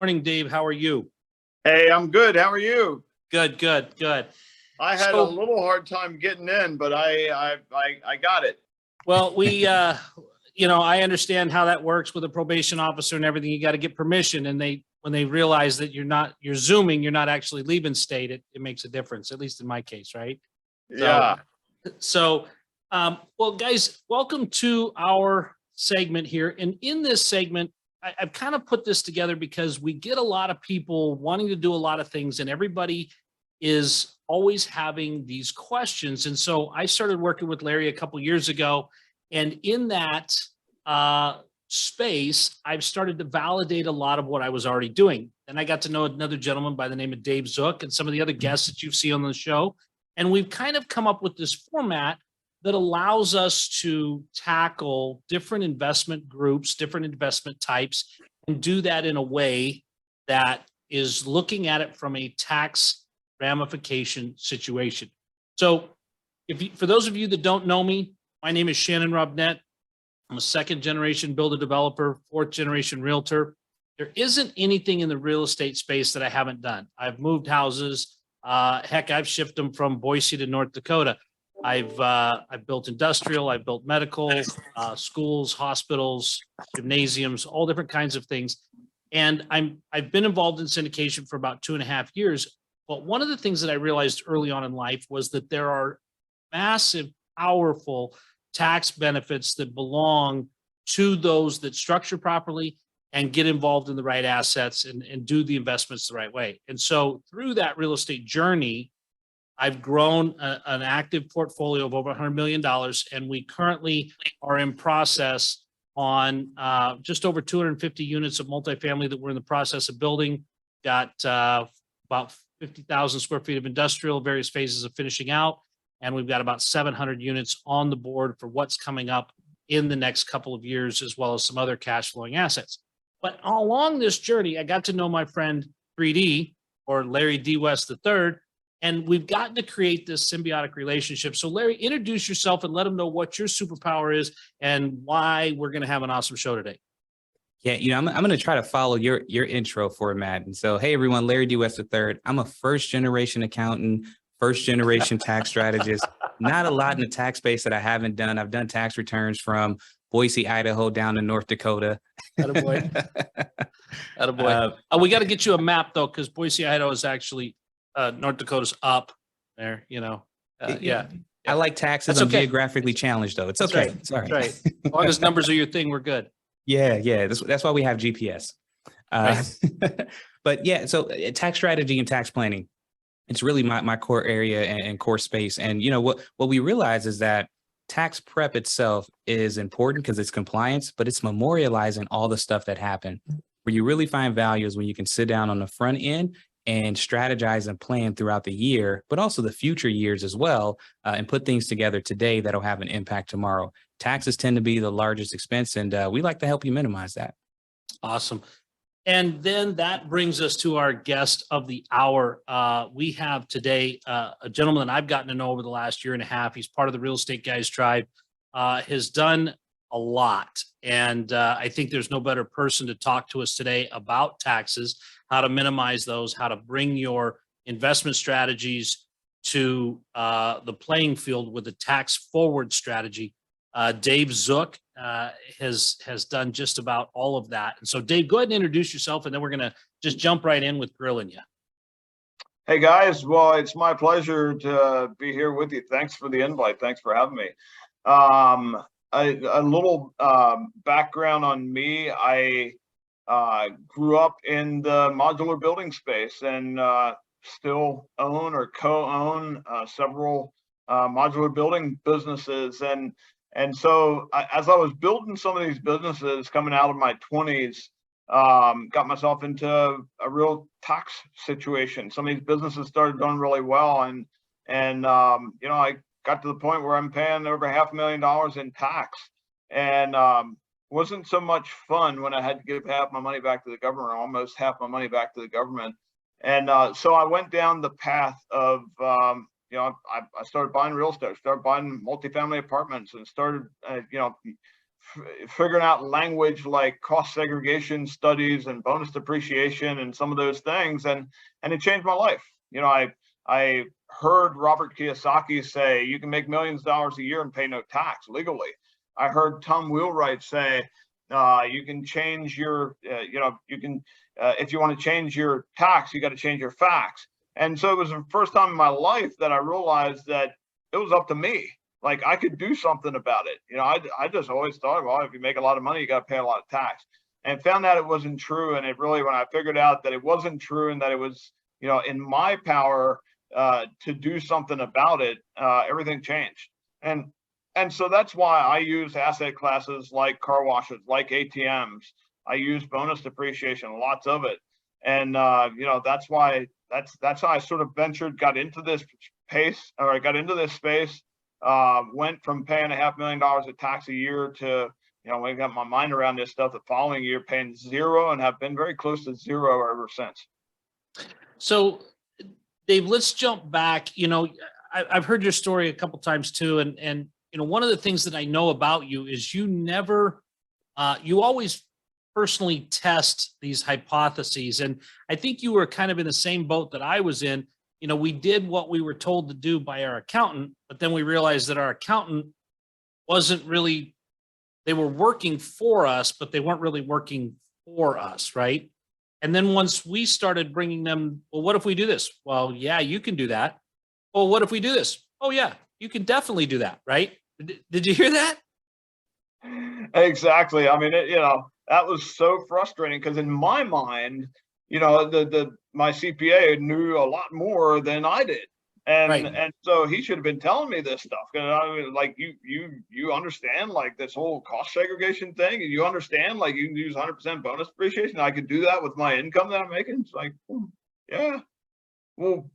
morning, Dave. How are you? Hey, I'm good. How are you? Good. I had a little hard time getting in, but I got it. Well, we, I understand how that works with a probation officer and everything. You got to get permission, and when they realize that you're Zooming, you're not actually leaving state, it makes a difference, at least in my case, right? Yeah. Well, guys, welcome to our segment here. And in this segment, I've kind of put this together because we get a lot of people wanting to do a lot of things, and everybody is always having these questions. And so I started working with Larry a couple years ago, and in that space, I've started to validate a lot of what I was already doing. And I got to know another gentleman by the name of Dave Zook and some of the other guests that you've seen on the show. And we've kind of come up with this format that allows us to tackle different investment groups, different investment types, and do that in a way that is looking at it from a tax ramification situation. So for those of you that don't know me, my name is Shannon Robnett. I'm a second generation builder developer, fourth generation realtor. There isn't anything in the real estate space that I haven't done. I've moved houses. Heck, I've shifted them from Boise to North Dakota. I've built industrial, I've built medical, schools, hospitals, gymnasiums, all different kinds of things. And I've been involved in syndication for about 2.5 years. But one of the things that I realized early on in life was that there are massive, powerful tax benefits that belong to those that structure properly and get involved in the right assets and do the investments the right way. And so through that real estate journey, I've grown an active portfolio of over $100 million, and we currently are in process on just over 250 units of multifamily that we're in the process of building. Got about 50,000 square feet of industrial, various phases of finishing out, and we've got about 700 units on the board for what's coming up in the next couple of years, as well as some other cash flowing assets. But along this journey, I got to know my friend 3D, or Larry D. West III, and we've gotten to create this symbiotic relationship. So Larry, introduce yourself and let them know what your superpower is and why we're going to have an awesome show today. Yeah, I'm going to try to follow your intro format. And so, hey, everyone, Larry D. West III. I'm a first generation accountant, first generation tax strategist. Not a lot in the tax space that I haven't done. I've done tax returns from Boise, Idaho, down to North Dakota. Attaboy. Attaboy. We got to get you a map, though, because Boise, Idaho is actually North Dakota's up there, yeah. I like taxes. That's I'm okay. geographically challenged, though. It's okay. Right. It's all right. That's right. As long as numbers are your thing, we're good. Yeah. That's why we have GPS. Right. But yeah, so tax strategy and tax planning, it's really my core area and core space. And what we realize is that tax prep itself is important because it's compliance, but it's memorializing all the stuff that happened. Where you really find value is when you can sit down on the front end and strategize and plan throughout the year, but also the future years as well, and put things together today that'll have an impact tomorrow. Taxes tend to be the largest expense, and we like to help you minimize that. Awesome. And then that brings us to our guest of the hour. We have today a gentleman that I've gotten to know over the last 1.5 years. He's part of the Real Estate Guys tribe, has done a lot. And I think there's no better person to talk to us today about taxes, how to minimize those, how to bring your investment strategies to the playing field with a tax forward strategy. Dave Zook has done just about all of that. And so Dave, go ahead and introduce yourself, and then we're going to just jump right in with grilling you. Hey guys, well, it's my pleasure to be here with you. Thanks for the invite. Thanks for having me. A little background on me. I grew up in the modular building space and still own or co-own several modular building businesses. And so as I was building some of these businesses coming out of my 20s, got myself into a real tax situation. Some of these businesses started doing really well. And I got to the point where I'm paying over $500,000 in tax, and wasn't so much fun when I had to give half my money back to the government, or almost half my money back to the government. And so I went down the path of, I started buying real estate, started buying multifamily apartments, and started, figuring out language like cost segregation studies and bonus depreciation and some of those things, and it changed my life. You know, I heard Robert Kiyosaki say you can make millions of dollars a year and pay no tax legally. I heard Tom Wheelwright say you can change your, you can, if you want to change your tax, you got to change your facts. And so it was the first time in my life that I realized that it was up to me. Like I could do something about it. You know, I just always thought, well, if you make a lot of money, you got to pay a lot of tax, and found out it wasn't true. And it really, when I figured out that it wasn't true and that it was, you know, in my power to do something about it, everything changed. And so that's why I use asset classes like car washes, like ATMs. I use bonus depreciation, lots of it. And, you know, that's why that's how I sort of got into this space. Went from paying $500,000 of tax a year to, you know, when I got my mind around this stuff, the following year paying zero, and have been very close to zero ever since. So, Dave, let's jump back. You know, I've heard your story a couple times too, and you know, one of the things that I know about you is you never, you always personally test these hypotheses, and I think you were kind of in the same boat that I was in. You know, we did what we were told to do by our accountant, but then we realized that our accountant wasn't really, they were working for us, but they weren't really working for us, right? And then once we started bringing them, well, what if we do this? Well, yeah, you can do that. Well, what if we do this? Oh, yeah, you can definitely do that, right? Did you hear that? Exactly. I mean, you know, that was so frustrating because in my mind, you know, my CPA knew a lot more than I did, and so he should have been telling me this stuff. Because I mean, like you understand like this whole cost segregation thing, and you understand like you can use 100% bonus depreciation. I could do that with my income that I'm making. It's like, yeah, well,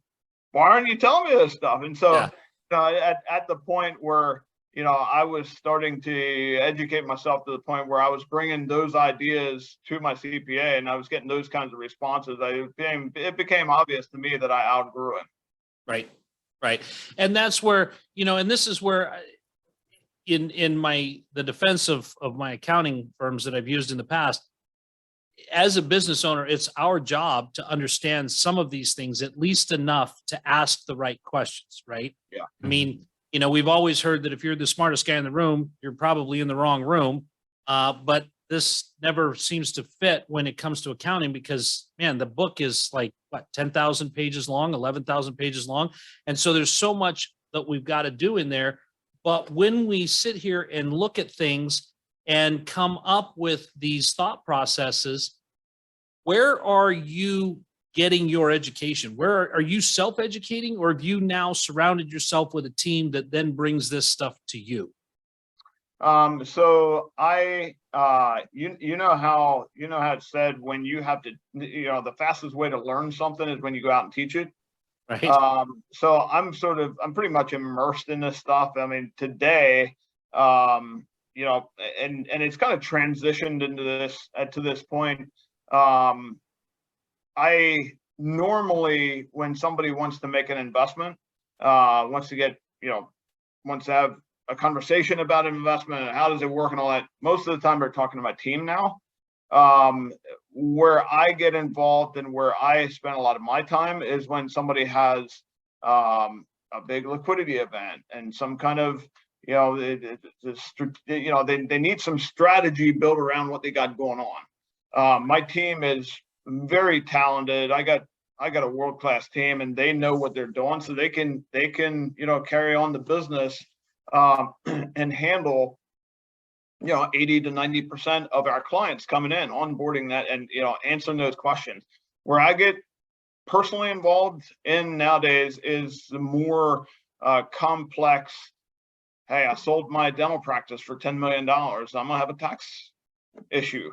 why aren't you telling me this stuff? And so, at the point where, you know, I was starting to educate myself to the point where I was bringing those ideas to my CPA, and I was getting those kinds of responses. It became obvious to me that I outgrew him. Right. And that's where, you know, and this is where in the defense of my accounting firms that I've used in the past, as a business owner, it's our job to understand some of these things, at least enough to ask the right questions, right? Yeah. I mean, you know, we've always heard that if you're the smartest guy in the room, you're probably in the wrong room. But this never seems to fit when it comes to accounting because, man, the book is like, what, 10,000 pages long, 11,000 pages long. And so there's so much that we've got to do in there. But when we sit here and look at things and come up with these thought processes, where are you getting your education? Where are you self-educating, or have you now surrounded yourself with a team that then brings this stuff to you? So I, you know how it's said, when you have to, you know, the fastest way to learn something is when you go out and teach it. Right. So I'm pretty much immersed in this stuff. I mean, today, you know, and it's kind of transitioned into this, to this point. I normally, when somebody wants to make an investment, wants to get, you know, wants to have a conversation about investment and how does it work and all that, most of the time they're talking to my team now. Where I get involved and where I spend a lot of my time is when somebody has a big liquidity event and some kind of, you know, they need some strategy built around what they got going on. My team is very talented. I got a world-class team, and they know what they're doing, so they can you know, carry on the business and handle, you know, 80 to 90% of our clients coming in, onboarding that, and, you know, answering those questions. Where I get personally involved in nowadays is the more complex. Hey, I sold my dental practice for $10 million. I'm gonna have a tax issue.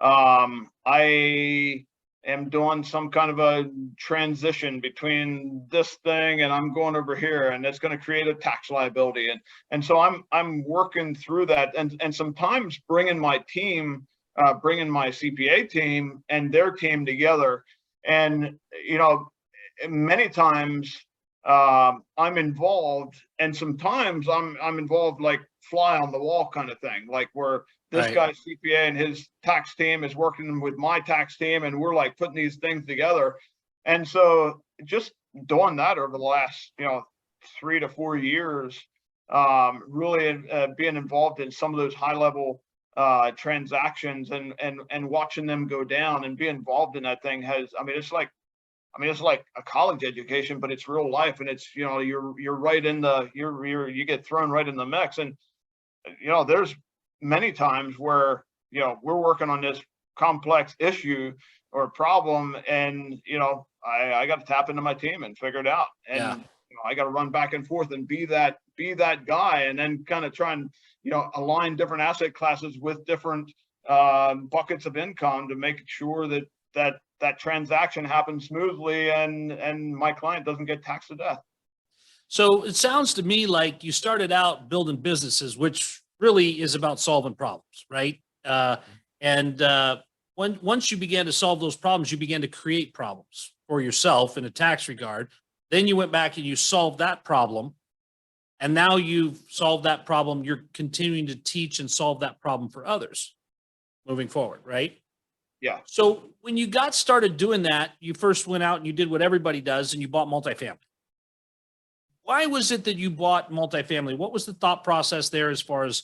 I am doing some kind of a transition between this thing and I'm going over here, and it's going to create a tax liability. And so I'm working through that, and sometimes bringing my team, bringing my CPA team and their team together. And, you know, many times I'm involved, and sometimes I'm involved like fly on the wall kind of thing, like where this Right. guy's CPA and his tax team is working with my tax team, and we're like putting these things together. And so just doing that over the last 3 to 4 years, really being involved in some of those high level transactions and watching them go down and be involved in that thing has, it's like a college education, but it's real life, and it's you're right in the you get thrown right in the mix. And there's many times where we're working on this complex issue or problem, and I got to tap into my team and figure it out, and Yeah. I got to run back and forth and be that guy, and then kind of try and align different asset classes with different buckets of income to make sure that transaction happens smoothly and my client doesn't get taxed to death. So it sounds to me like you started out building businesses, which really is about solving problems, right? Once you began to solve those problems, you began to create problems for yourself in a tax regard. Then you went back and you solved that problem. And now you've solved that problem. You're continuing to teach and solve that problem for others moving forward, right? Yeah. So when you got started doing that, you first went out and you did what everybody does and you bought multifamily. Why was it that you bought multifamily? What was the thought process there as far as,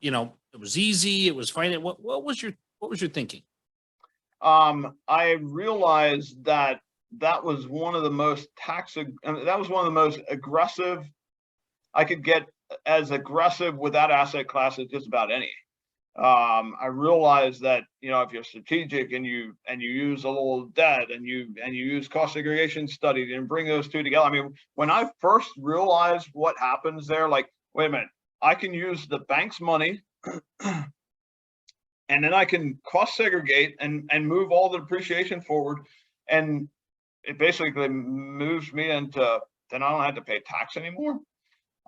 it was easy, it was fine. What was your thinking? I realized that was one of the most that was one of the most aggressive. I could get as aggressive with that asset class as just about any. I realized that if you're strategic and you use a little debt and you use cost segregation studies and bring those two together. When I first realized what happens there, like, wait a minute, I can use the bank's money and then I can cost segregate and move all the depreciation forward, and it basically moves me into, then I don't have to pay tax anymore.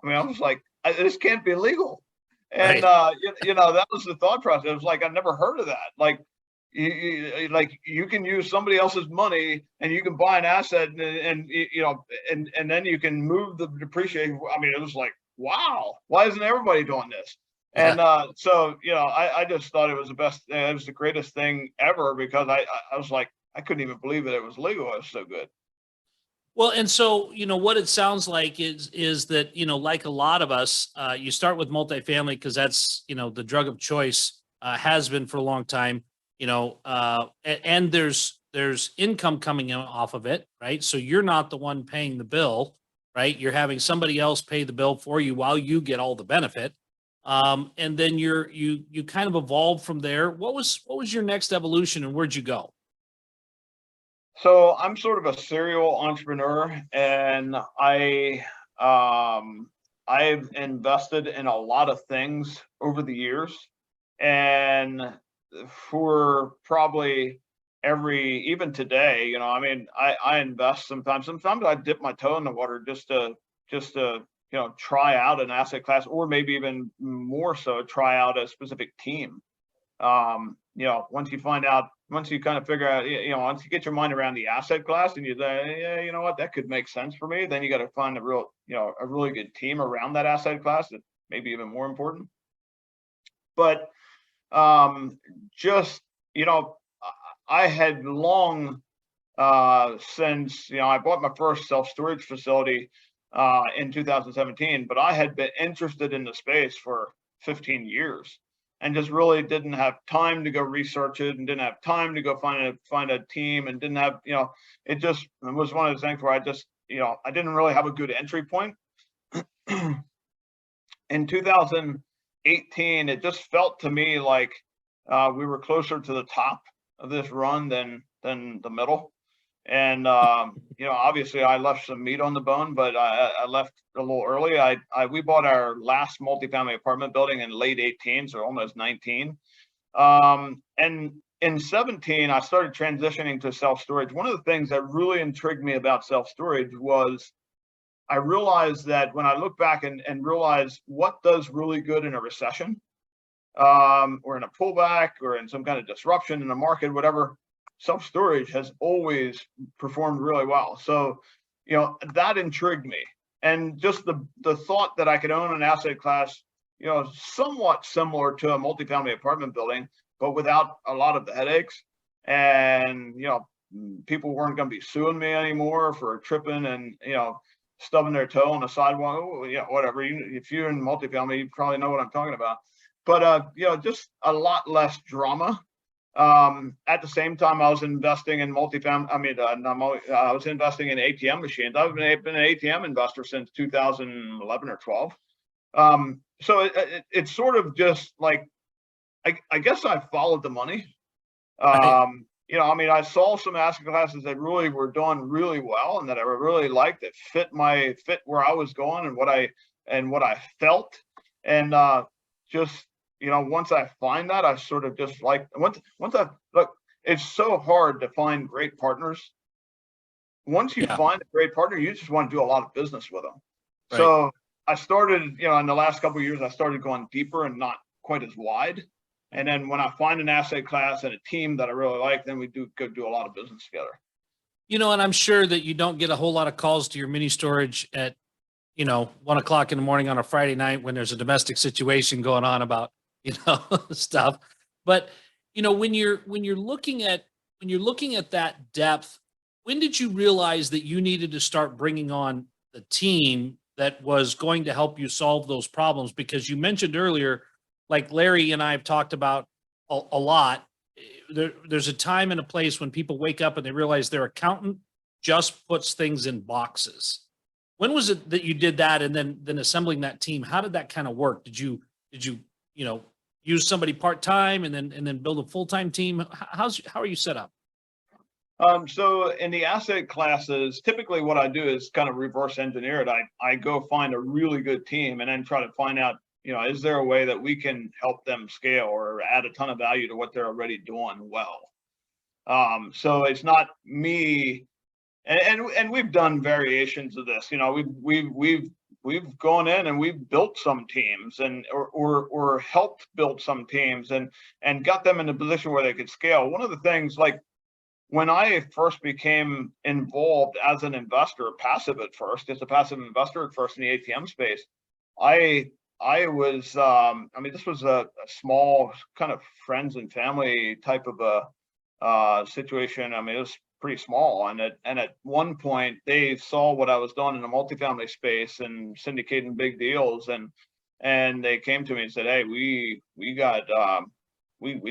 I was like, this can't be legal. And Right. that was the thought process. It was like, I've never heard of that. Like, you can use somebody else's money and you can buy an asset and then you can move the depreciation. It was like, wow, why isn't everybody doing this? And Yeah. so I just thought it was the best. It was the greatest thing ever, because I was like, I couldn't even believe that it was legal. It was so good. Well, and so, what it sounds like is that, like a lot of us, you start with multifamily because that's, the drug of choice, has been for a long time, and there's income coming in off of it, right? So you're not the one paying the bill, right? You're having somebody else pay the bill for you while you get all the benefit. And then you kind of evolve from there. What was your next evolution and where'd you go? So I'm sort of a serial entrepreneur, and I've invested in a lot of things over the years, and for probably even today, I invest sometimes. Sometimes I dip my toe in the water just to try out an asset class, or maybe even more so try out a specific team. Once you kind of figure out, once you get your mind around the asset class and you say, yeah, you know what, that could make sense for me, then you got to find a really good team around that asset class. That may be even more important. But just, I had long since, I bought my first self-storage facility in 2017, but I had been interested in the space for 15 years. And just really didn't have time to go research it, and didn't have time to go find a team, and didn't have, it was one of those things where I just, I didn't really have a good entry point. In 2018, it just felt to me like we were closer to the top of this run than the middle. And obviously I left some meat on the bone, but I left a little early. We bought our last multifamily apartment building in late 18, so almost 19. And in 17, I started transitioning to self-storage. One of the things that really intrigued me about self-storage was I realized that when I look back and realize what does really good in a recession, or in a pullback, or in some kind of disruption in the market, whatever, self-storage has always performed really well. So, that intrigued me. And just the thought that I could own an asset class, somewhat similar to a multifamily apartment building, but without a lot of the headaches. And, people weren't going to be suing me anymore for tripping and, stubbing their toe on the sidewalk. Oh, yeah, whatever. If you're in multifamily, you probably know what I'm talking about. But, just a lot less drama. At the same time, I was investing in multifamily. I was investing in ATM machines. I've been an ATM investor since 2011 or 12. So it's sort of just like, I guess I followed the money. I saw some asset classes that really were doing really well and that I really liked, that fit where I was going and what I felt. And once I find that, I sort of just like, once I look, it's so hard to find great partners. Once you find a great partner, you just want to do a lot of business with them. Right. So I started, in the last couple of years, I started going deeper and not quite as wide. And then when I find an asset class and a team that I really like, then we go do a lot of business together. And I'm sure that you don't get a whole lot of calls to your mini storage at, 1:00 in the morning on a Friday night when there's a domestic situation going on about, stuff. But, when you're looking at that depth, when did you realize that you needed to start bringing on the team that was going to help you solve those problems? Because you mentioned earlier, like Larry and I have talked about a lot, there's a time and a place when people wake up and they realize their accountant just puts things in boxes. When was it that you did that? And then assembling that team, how did that kind of work? Did you use somebody part-time and then build a full-time team? How are you set up? So in the asset classes, typically what I do is kind of reverse engineer it. I go find a really good team and then try to find out, is there a way that we can help them scale or add a ton of value to what they're already doing well? So it's not me, and we've done variations of this. We've gone in and we've built some teams or helped build some teams and got them in a position where they could scale. One of the things, like when I first became involved as an investor, passive at first, as a passive investor at first in the ATM space, I was, this was a small kind of friends and family type of a situation. It was pretty small. And at one point they saw what I was doing in the multifamily space and syndicating big deals. And they came to me and said, hey, we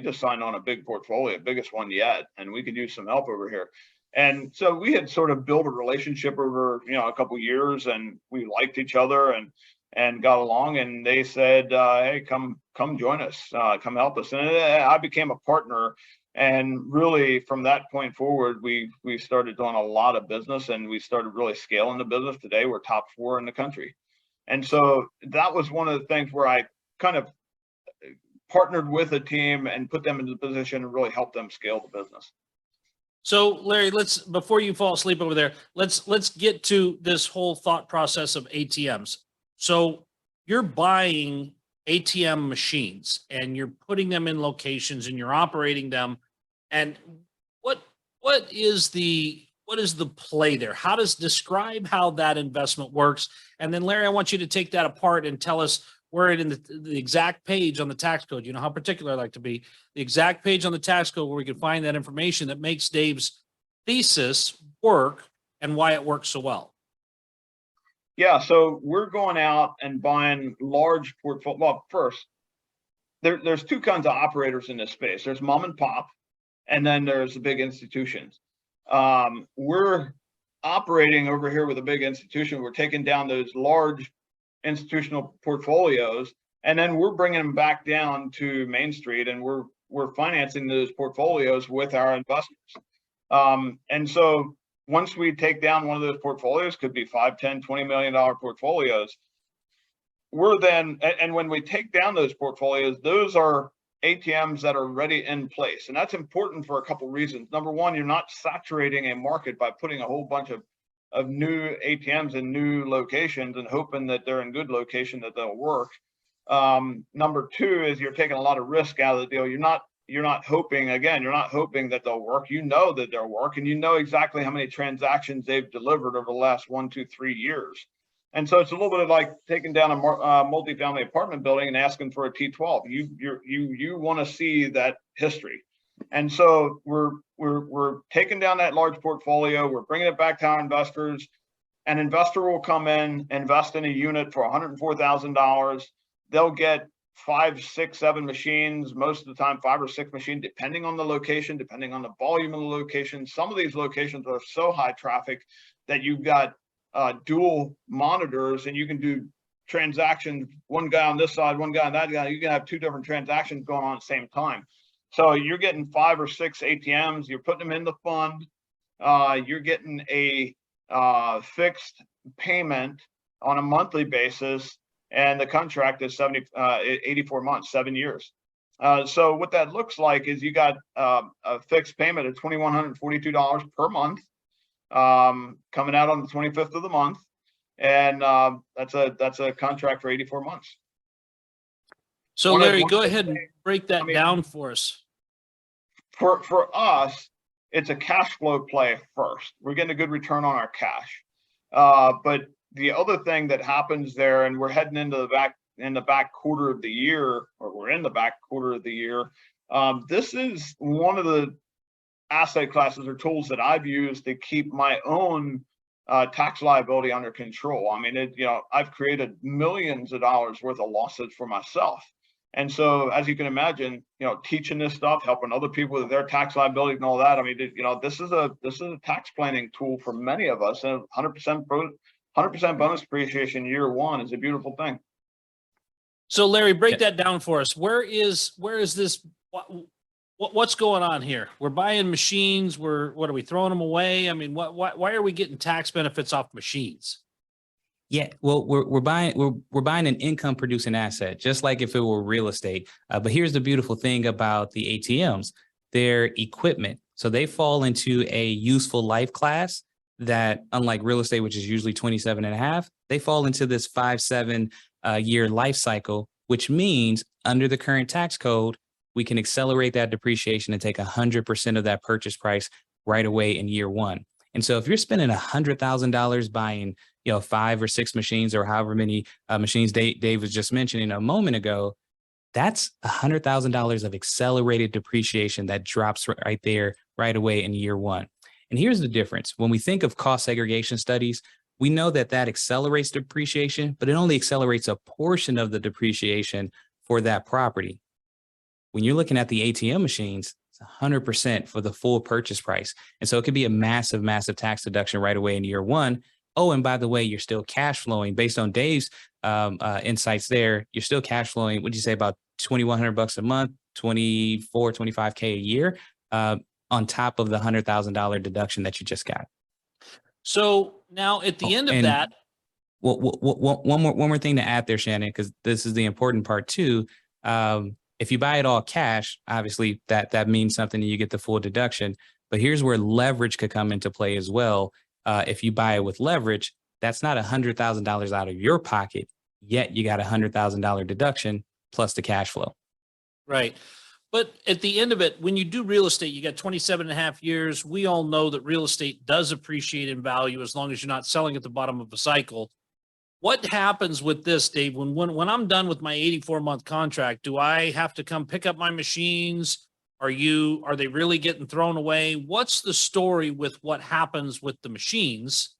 just signed on a big portfolio, biggest one yet, and we could use some help over here. And so we had sort of built a relationship over, a couple of years, and we liked each other and got along, and they said, hey, come join us, come help us. And I became a partner. And really from that point forward, we started doing a lot of business and we started really scaling the business. Today, we're top 4 in the country. And so that was one of the things where I kind of partnered with a team and put them into the position and really help them scale the business. So Larry, before you fall asleep over there, let's get to this whole thought process of ATMs. So you're buying ATM machines and you're putting them in locations and you're operating them. And what is the play there? Describe how that investment works? And then Larry, I want you to take that apart and tell us where it in the exact page on the tax code. You know how particular I like to be. The exact page on the tax code where we can find that information that makes Dave's thesis work and why it works so well. Yeah, so we're going out and buying large portfolio. Well, first, there's 2 kinds of operators in this space. There's mom and pop, and then there's the big institutions. We're operating over here with a big institution. We're taking down those large institutional portfolios, and then we're bringing them back down to Main Street, and we're financing those portfolios with our investors. And so once we take down one of those portfolios, could be $5, $10, $20 million portfolios, and when we take down those portfolios, those are ATMs that are already in place. And that's important for a couple of reasons. Number one, you're not saturating a market by putting a whole bunch of new ATMs in new locations and hoping that they're in good location, that they'll work. Number two is you're taking a lot of risk out of the deal. You're not you're not hoping, again, you're not hoping that they'll work. You know that they'll work, and you know exactly how many transactions they've delivered over the last 1, 2, 3 years. And so it's a little bit of like taking down a multifamily apartment building and asking for a T12. You want to see that history. And so we're taking down that large portfolio. We're bringing it back to our investors. An investor will come in, invest in a unit for $104,000. They'll get 5, 6, 7 machines, most of the time 5 or 6 machines, depending on the location, depending on the volume of the location. Some of these locations are so high traffic that you've got dual monitors, and you can do transactions, one guy on this side, one guy on that guy. You can have 2 different transactions going on at the same time. So you're getting 5 or 6 ATMs, you're putting them in the fund, you're getting a fixed payment on a monthly basis, and the contract is 84 months, 7 years. So what that looks like is you got a fixed payment of $2,142 per month, coming out on the 25th of the month, and that's a contract for 84 months. So Larry, go ahead and break that down for us. For us, it's a cash flow play first. We're getting a good return on our cash. But the other thing that happens there, and we're heading into the back quarter of the year, or we're in the back quarter of the year, this is one of the asset classes or tools that I've used to keep my own tax liability under control. I mean, I've created millions of dollars worth of losses for myself. And so, as you can imagine, teaching this stuff, helping other people with their tax liability and all that. I mean, this is a tax planning tool for many of us. And 100% bonus depreciation year one is a beautiful thing. So, Larry, break that down for us. Where is this? What's going on here? We're buying machines. What are we throwing them away? I mean, why are we getting tax benefits off machines? Yeah, well, we're buying an income producing asset, just like if it were real estate. But here's the beautiful thing about the ATMs: they're equipment, so they fall into a useful life class that, unlike real estate, which is usually 27 and a half, they fall into this 5-7 year life cycle, which means under the current tax code, we can accelerate that depreciation and take 100% of that purchase price right away in year one. And so if you're spending $100,000 buying, 5 or 6 machines, or however many machines Dave was just mentioning a moment ago, that's $100,000 of accelerated depreciation that drops right there, right away in year one. And here's the difference. When we think of cost segregation studies, we know that accelerates depreciation, but it only accelerates a portion of the depreciation for that property. When you're looking at the ATM machines, it's 100% for the full purchase price. And so it could be a massive, massive tax deduction right away in year one. Oh, and by the way, you're still cash flowing based on Dave's insights there. You're still cash flowing. Would you say about $2,100 a month, 24, 25K a year on top of the $100,000 deduction that you just got? So now at the end of that. Well, one more thing to add there, Shannon, because this is the important part too. If you buy it all cash, obviously that means something and you get the full deduction. But here's where leverage could come into play as well. If you buy it with leverage, that's not $100,000 out of your pocket, yet you got $100,000 deduction plus the cash flow. Right. But at the end of it, when you do real estate, you got 27 and a half years. We all know that real estate does appreciate in value as long as you're not selling at the bottom of a cycle. What happens with this, Dave? When I'm done with my 84-month contract, do I have to come pick up my machines? Are they really getting thrown away? What's the story with what happens with the machines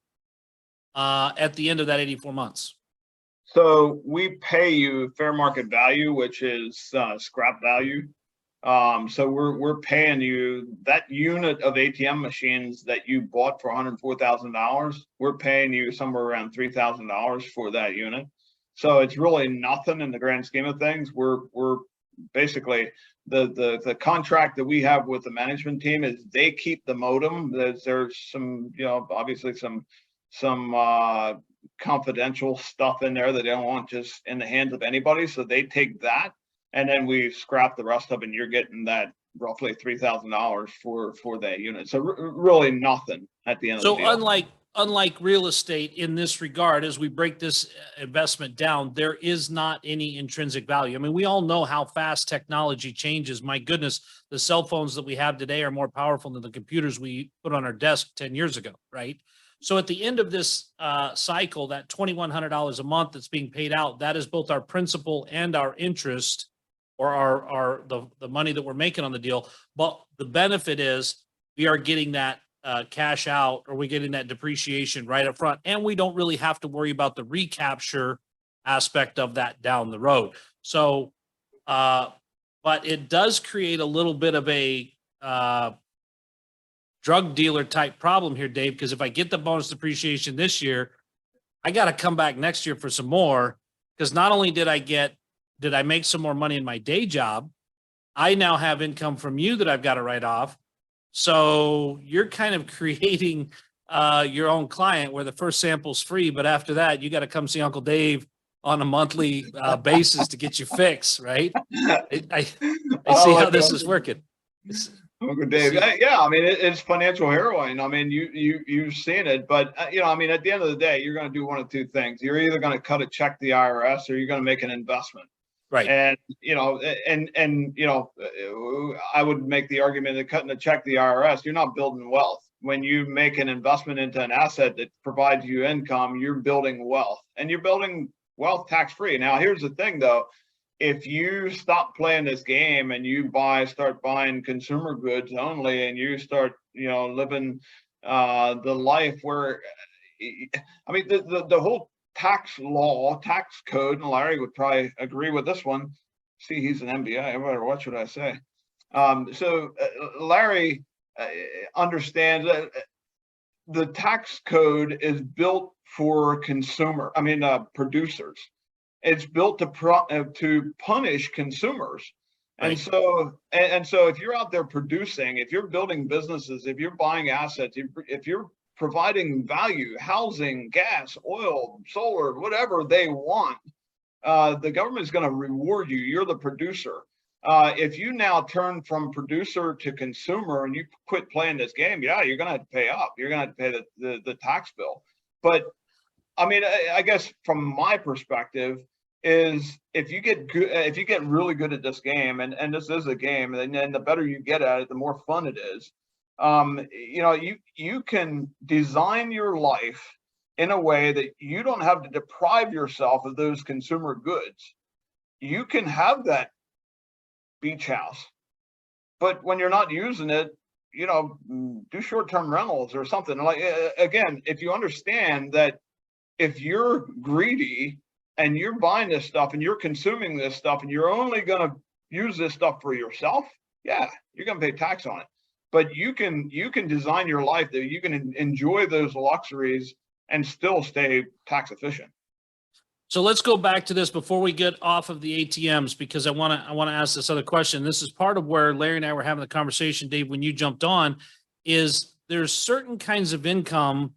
at the end of that 84 months? So we pay you fair market value, which is scrap value. So we're paying you that unit of ATM machines that you bought for $104,000. We're paying you somewhere around $3,000 for that unit. So it's really nothing in the grand scheme of things. We're basically the contract that we have with the management team is they keep the modem. There's some, obviously some confidential stuff in there that they don't want just in the hands of anybody. So they take that, and then we scrap the rest of it, and you're getting that roughly $3,000 for that unit. So really nothing at the end of the deal. So unlike real estate in this regard, as we break this investment down, there is not any intrinsic value. I mean, we all know how fast technology changes. My goodness, the cell phones that we have today are more powerful than the computers we put on our desk 10 years ago, right? So at the end of this cycle, that $2,100 a month that's being paid out, that is both our principal and our interest, or the money that we're making on the deal. But the benefit is we are getting that cash out, or we're getting that depreciation right up front, and we don't really have to worry about the recapture aspect of that down the road. So, but it does create a little bit of a drug dealer type problem here, Dave, because if I get the bonus depreciation this year, I got to come back next year for some more, because not only did I make some more money in my day job, I now have income from you that I've got to write off. So you're kind of creating your own client, where the first sample's free, but after that, you got to come see Uncle Dave on a monthly basis to get you fixed, right? I see how this is working. Uncle Dave, yeah, I mean, it's financial heroin. I mean, you've seen it, but you know, I mean, at the end of the day, you're going to do one of two things. You're either going to cut a check to the IRS, or you're going to make an investment. Right. And, you know, I would make the argument that cutting a check to the IRS, you're not building wealth. When you make an investment into an asset that provides you income, you're building wealth, and you're building wealth tax-free. Now, here's the thing though. If you stop playing this game and you start buying consumer goods only, and you start, you know, living the life where, I mean, the whole tax law, tax code, and Larry would probably agree with this one. See, he's an MBA, what should I say? So Larry understands that the tax code is built for producers. It's built to punish consumers. Right. And so if you're out there producing, if you're building businesses, if you're buying assets, if you're providing value, housing, gas, oil, solar, whatever they want, the government is going to reward you. You're the producer. If you now turn from producer to consumer and you quit playing this game, yeah, you're going to have to pay up. You're going to have to pay the tax bill. But I mean, I guess from my perspective is, if you get really good at this game, and this is a game, and the better you get at it, the more fun it is. You know, you can design your life in a way that you don't have to deprive yourself of those consumer goods. You can have that beach house, but when you're not using it, you know, do short-term rentals or something. Like, again, if you understand that if you're greedy and you're buying this stuff and you're consuming this stuff and you're only going to use this stuff for yourself, yeah, you're going to pay tax on it. But you can design your life that you can enjoy those luxuries and still stay tax efficient. So let's go back to this before we get off of the ATMs, because I want to ask this other question. This is part of where Larry and I were having the conversation, Dave, when you jumped on, is there's certain kinds of income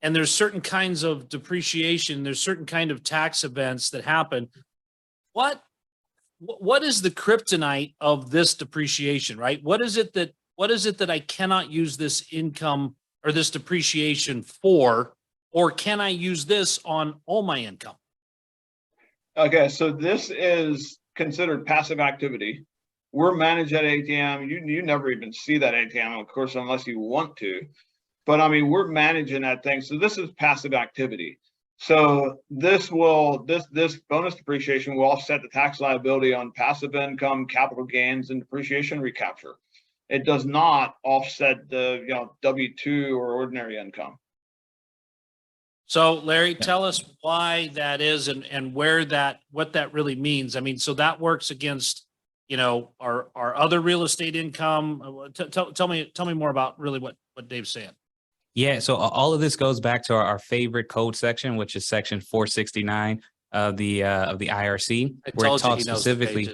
and there's certain kinds of depreciation. There's certain kind of tax events that happen. What is the kryptonite of this depreciation, right? What is it that I cannot use this income or this depreciation for, or can I use this on all my income? Okay, so this is considered passive activity. We're managed at ATM. You never even see that ATM, of course, unless you want to. But I mean, we're managing that thing. So this is passive activity. So this bonus depreciation will offset the tax liability on passive income, capital gains, and depreciation recapture. It does not offset the W-2 or ordinary income. So Larry, tell us why that is and what that really means. I mean, so that works against, our other real estate income. Tell me more about really what Dave's saying. Yeah, so all of this goes back to our favorite code section, which is section 469 of the IRC, where it talks specifically.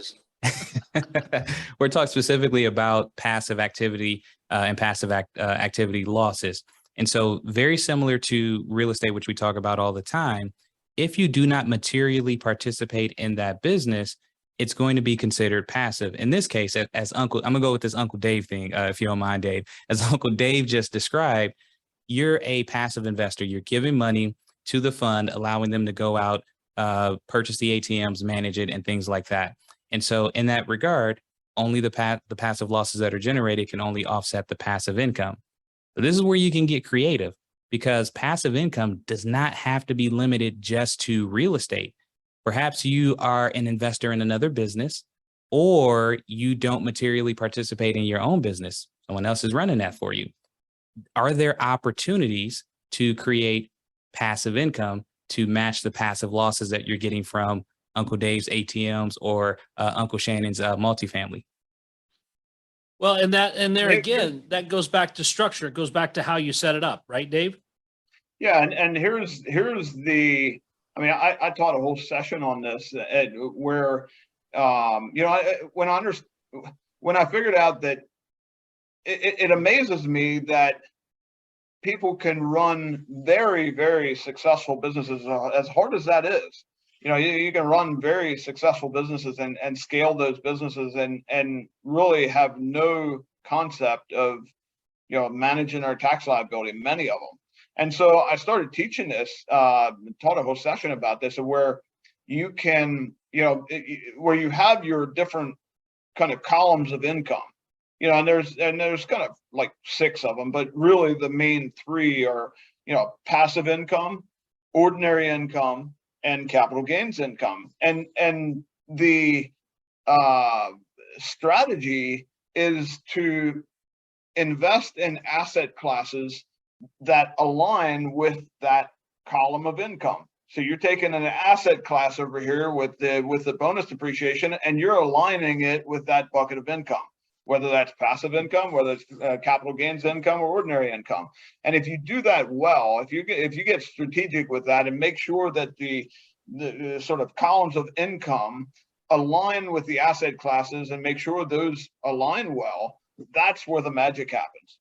We're talking specifically about passive activity and passive activity losses. And so very similar to real estate, which we talk about all the time, if you do not materially participate in that business, it's going to be considered passive. In this case, I'm gonna go with this Uncle Dave thing, if you don't mind, Dave. As Uncle Dave just described, you're a passive investor. You're giving money to the fund, allowing them to go out, purchase the ATMs, manage it, and things like that. And so in that regard, only the passive losses that are generated can only offset the passive income. But this is where you can get creative, because passive income does not have to be limited just to real estate. Perhaps you are an investor in another business, or you don't materially participate in your own business. Someone else is running that for you. Are there opportunities to create passive income to match the passive losses that you're getting from Uncle Dave's ATMs or Uncle Shannon's multifamily? Well, and there Hey, again, that goes back to structure. It goes back to how you set it up, right, Dave? Yeah, and here's the. I mean, I taught a whole session on this where, you know, when I figured out that it amazes me that people can run very, very successful businesses, as hard as that is. You know, you can run very successful businesses and scale those businesses and really have no concept of, you know, managing our tax liability, many of them. And so I started teaching this, taught a whole session about this, where you can, you know, where you have your different kind of columns of income, you know, and there's kind of like 6 of them, but really the main 3 are, you know, passive income, ordinary income, and capital gains income. And the strategy is to invest in asset classes that align with that column of income. So you're taking an asset class over here with the bonus depreciation, and you're aligning it with that bucket of income, whether that's passive income, whether it's capital gains income, or ordinary income. And if you do that well, if you get strategic with that and make sure that the sort of columns of income align with the asset classes and make sure those align well, that's where the magic happens.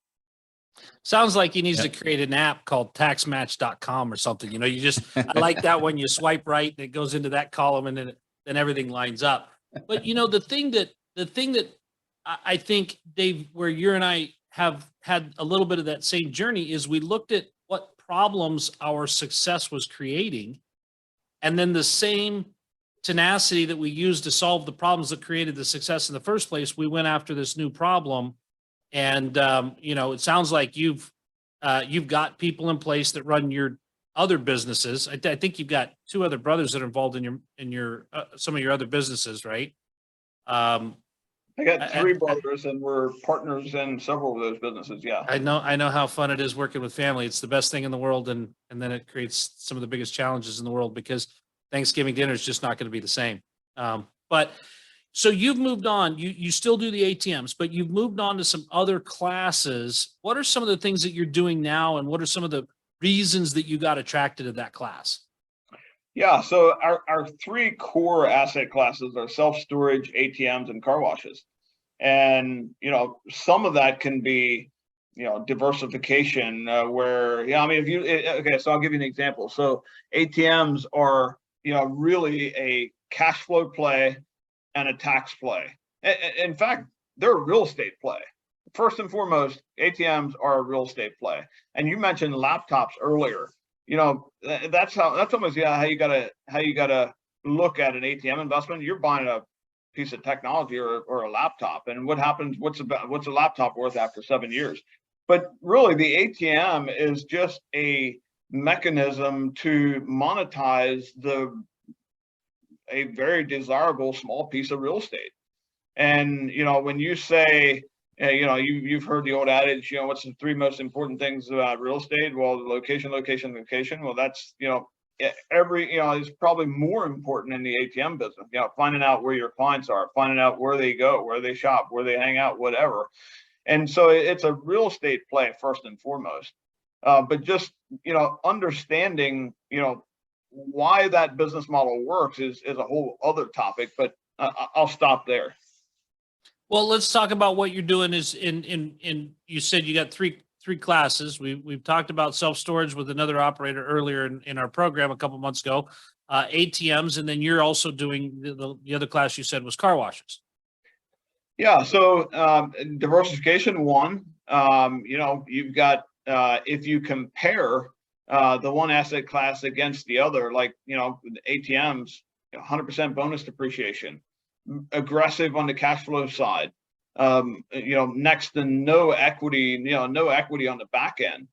Sounds like he needs to create an app called taxmatch.com or something. You know, I like that when you swipe right and it goes into that column and then everything lines up. But, you know, the thing that I think, Dave, where you and I have had a little bit of that same journey is we looked at what problems our success was creating. And then the same tenacity that we used to solve the problems that created the success in the first place, we went after this new problem. And, you know, it sounds like you've got people in place that run your other businesses. I think you've got 2 other brothers that are involved in your some of your other businesses, right? I got 3 brothers, and we're partners in several of those businesses. Yeah, I know how fun it is working with family. It's the best thing in the world, and then it creates some of the biggest challenges in the world because Thanksgiving dinner is just not going to be the same. But so you've moved on. You still do the ATMs, but you've moved on to some other classes. What are some of the things that you're doing now, and what are some of the reasons that you got attracted to that class? yeah. So our 3 core asset classes are self-storage, ATMs, and car washes. And, you know, some of that can be, you know, diversification where, yeah, I mean, okay, so I'll give you an example. So ATMs are, you know, really a cash flow play and a tax play. In fact, they're a real estate play. First and foremost, ATMs are a real estate play. And you mentioned laptops earlier. You know, that's almost how you gotta look at an ATM investment. You're buying a piece of technology or a laptop, and what happens? What's a laptop worth after 7 years? But really, the ATM is just a mechanism to monetize a very desirable small piece of real estate. And, you know, when you say, you know, you've heard the old adage, you know, what's the 3 most important things about real estate? Well, location, location, location. Well, that's, you know, you know, it's probably more important in the ATM business, you know, finding out where your clients are, finding out where they go, where they shop, where they hang out, whatever. And so it's a real estate play first and foremost. But just, you know, understanding, you know, why that business model works is a whole other topic, but I'll stop there. Well, let's talk about what you're doing is in you said you got three classes. We've talked about self-storage with another operator earlier in our program a couple months ago, ATMs, and then you're also doing the other class you said was car washes. Yeah, so diversification 1, you know, you've got if you compare the one asset class against the other, like, ATMs, 100% bonus depreciation, aggressive on the cash flow side, next to no equity, no equity on the back end.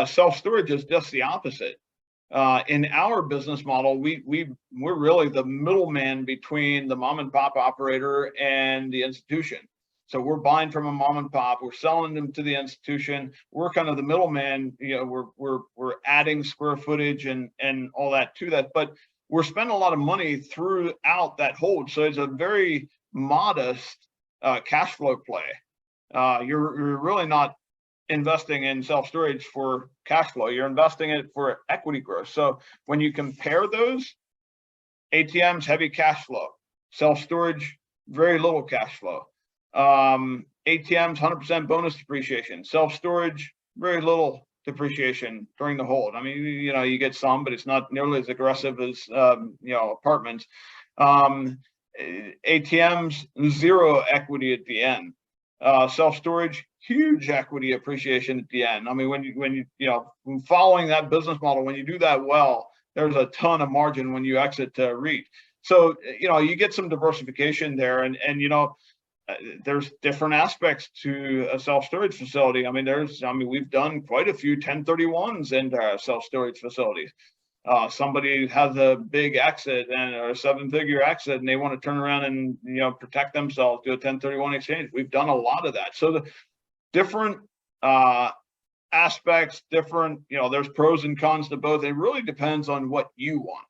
Self-storage is just the opposite. In our business model, we're really the middleman between the mom and pop operator and the institution. So we're buying from a mom and pop, we're selling them to the institution. We're kind of the middleman. We're adding square footage and all that to that, but we're spending a lot of money throughout that hold. So it's a very modest cash flow play. You're really not investing in self-storage for cash flow. You're investing it for equity growth. So when you compare those, ATMs, heavy cash flow, self-storage, very little cash flow. ATMs, 100% bonus depreciation, self-storage, very little depreciation during the hold. I mean, you get some, but it's not nearly as aggressive as, apartments. ATMs, zero equity at the end. Self-storage, huge equity appreciation at the end. I mean, when you following that business model, when you do that well, there's a ton of margin when you exit to REIT. So, you get some diversification there, and there's different aspects to a self-storage facility. I mean, we've done quite a few 1031s into our self-storage facilities. Somebody has a big exit or a 7-figure exit, and they want to turn around and protect themselves, do a 1031 exchange. We've done a lot of that. So the different aspects, there's pros and cons to both. It really depends on what you want.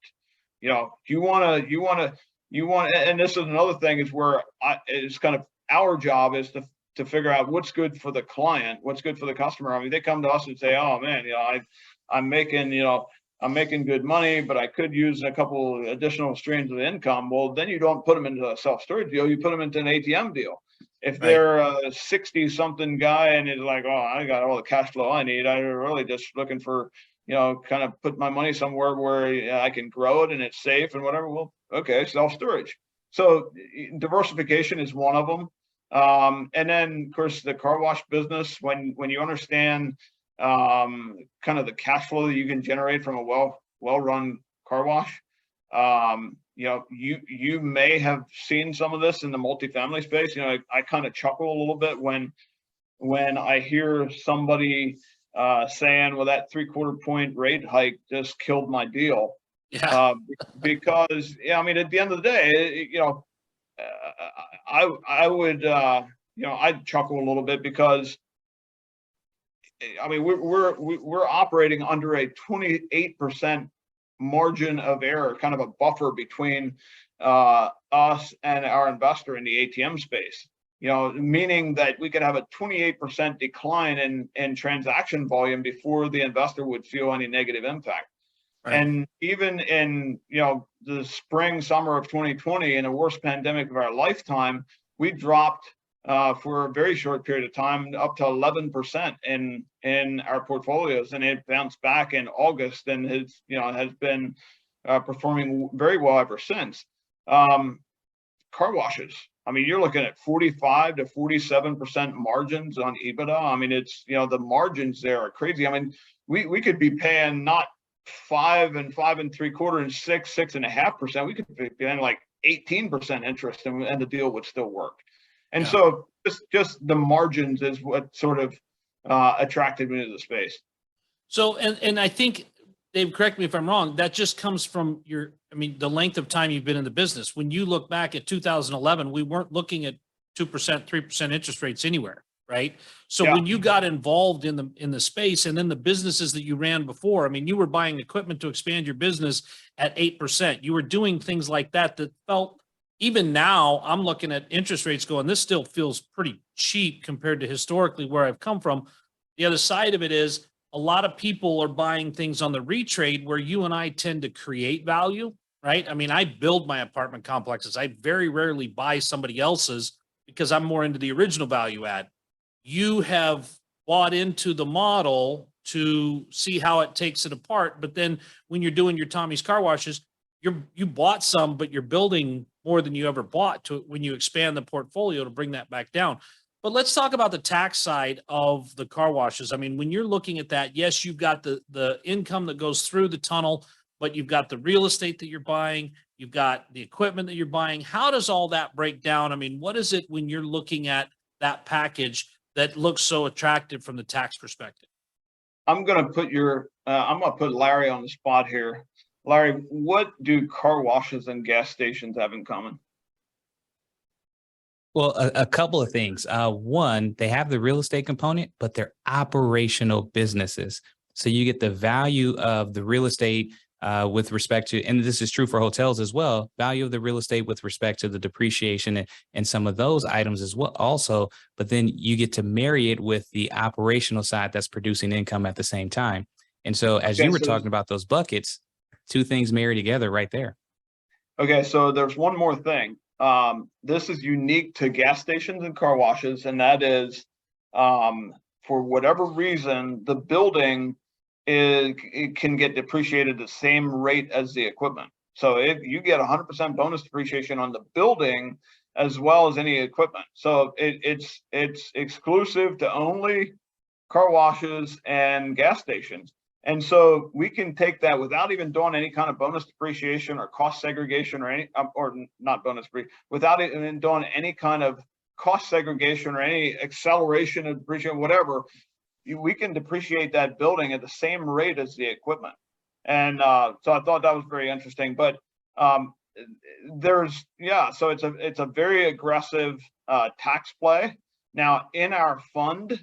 You want to, and this is another thing is where it's kind of our job is to figure out what's good for the client, what's good for the customer. I mean, they come to us and say, oh man, I'm making good money, but I could use a couple additional streams of income. Well, then you don't put them into a self-storage deal, you put them into an ATM deal. If they're a 60-something guy and is like, oh, I got all the cash flow I need, I'm really just looking for, kind of put my money somewhere where I can grow it and it's safe and whatever. Well, okay, self-storage. So diversification is one of them. And then, of course, the car wash business, when you understand kind of the cash flow that you can generate from a well-run car wash, you may have seen some of this in the multifamily space. I kind of chuckle a little bit when I hear somebody saying, well, that 3/4 point rate hike just killed my deal. Yeah. Because I mean, at the end of the day, I would I'd chuckle a little bit because I mean we're operating under a 28% margin of error, kind of a buffer between us and our investor in the ATM space. Meaning that we could have a 28% decline in transaction volume before the investor would feel any negative impact. Right. And even in the spring, summer of 2020, in the worst pandemic of our lifetime, we dropped for a very short period of time up to 11% in our portfolios, and it bounced back in August and has been performing very well ever since. Car washes. I mean, you're looking at 45 to 47% margins on EBITDA. I mean, it's the margins there are crazy. I mean, we could be paying not 5 and 5 3/4 and 6.5%. We could be paying like 18% interest, and the deal would still work. And so just the margins is what sort of attracted me to the space. So, and I think, Dave, correct me if I'm wrong, that just comes from the length of time you've been in the business. When you look back at 2011, we weren't looking at 2%, 3% interest rates anywhere, right? So when you got involved in the space, and then the businesses that you ran before, I mean, you were buying equipment to expand your business at 8%. You were doing things like that felt, even now, I'm looking at interest rates going, this still feels pretty cheap compared to historically where I've come from. The other side of it is, a lot of people are buying things on the retrade where you and I tend to create value, right? I mean, I build my apartment complexes. I very rarely buy somebody else's because I'm more into the original value add. You have bought into the model to see how it takes it apart. But then when you're doing your Tommy's car washes, you bought some, but you're building more than you ever bought when you expand the portfolio to bring that back down. But let's talk about the tax side of the car washes. I mean, when you're looking at that, yes, you've got the income that goes through the tunnel, but you've got the real estate that you're buying, you've got the equipment that you're buying. How does all that break down? I mean, what is it when you're looking at that package that looks so attractive from the tax perspective? I'm going to put Larry on the spot here. Larry, what do car washes and gas stations have in common? Well, a couple of things. One, they have the real estate component, but they're operational businesses. So you get the value of the real estate with respect to, and this is true for hotels as well, value of the real estate with respect to the depreciation and some of those items as well also, but then you get to marry it with the operational side that's producing income at the same time. And so as you were talking about those buckets, two things marry together right there. Okay, so there's one more thing. This is unique to gas stations and car washes, and that is, for whatever reason, the building it can get depreciated the same rate as the equipment. So if you get 100% bonus depreciation on the building as well as any equipment. So it's exclusive to only car washes and gas stations. And so we can take that without even doing any kind of bonus depreciation or cost segregation or any, or not bonus free, without even doing any kind of cost segregation or any acceleration of depreciation, whatever, we can depreciate that building at the same rate as the equipment. And so I thought that was very interesting. But so it's a very aggressive tax play. Now in our fund,